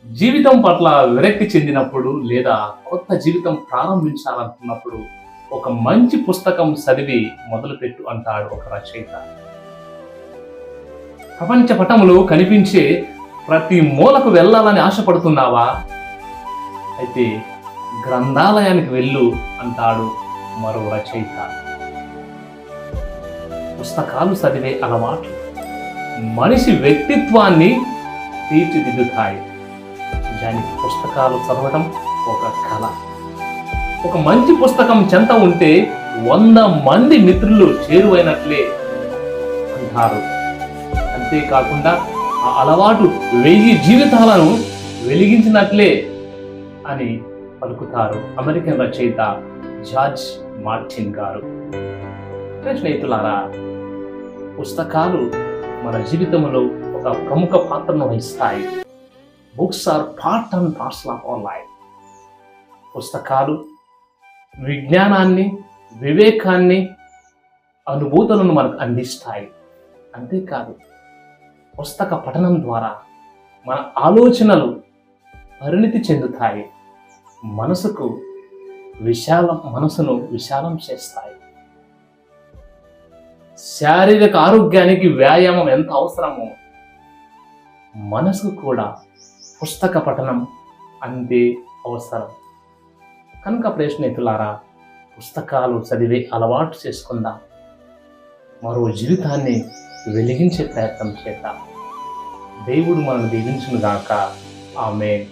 జీవితం పట్ల విరక్తి చెందినప్పుడు లేదా కొత్త జీవితం ప్రారంభించాలనుకున్నప్పుడు ఒక మంచి పుస్తకం చదివి మొదలుపెట్టు అంటాడు ఒక రచయిత. ప్రపంచ పటములో కనిపించే ప్రతి మూలకు వెళ్ళాలని ఆశపడుతున్నావా? అయితే గ్రంథాలయానికి వెళ్ళు అంటాడు మరో రచయిత. పుస్తకాలు చదివే అలవాటు మనిషి వ్యక్తిత్వాన్ని తీర్చిదిద్దుతాయి. నిజానికి పుస్తకాలు చదవడం ఒక కళ. ఒక మంచి పుస్తకం చెంత ఉంటే 100 మంది మిత్రులు చేరువైనట్లే అంటారు. అంతేకాకుండా ఆ అలవాటు 1000 జీవితాలను వెలిగించినట్లే అని పలుకుతారు అమెరికన్ రచయిత జార్జ్ మార్టిన్ గారు. స్నేహితులారా, పుస్తకాలు మన జీవితంలో ఒక ప్రముఖ పాత్రను వహిస్తాయి. Books are part and parcel of our life. పుస్తకాలు విజ్ఞానాన్ని, వివేకాన్ని, అనుభూతులను మనకు అందిస్తాయి. అంతేకాదు, పుస్తక పఠనం ద్వారా మన ఆలోచనలు పరిణితి చెందుతాయి. మనసును విశాలం చేస్తాయి. శారీరక ఆరోగ్యానికి వ్యాయామం ఎంత అవసరమో మనసుకు కూడా పుస్తక పఠనం అంతే అవసరం. కనుక స్నేహితులారా, పుస్తకాలు చదివే అలవాటు చేసుకుందాం. మరో జీవితాన్ని వెలిగించే ప్రయత్నం చేద్దాం. దేవుడు మనల్ని దీవించును గాక. ఆమేన్.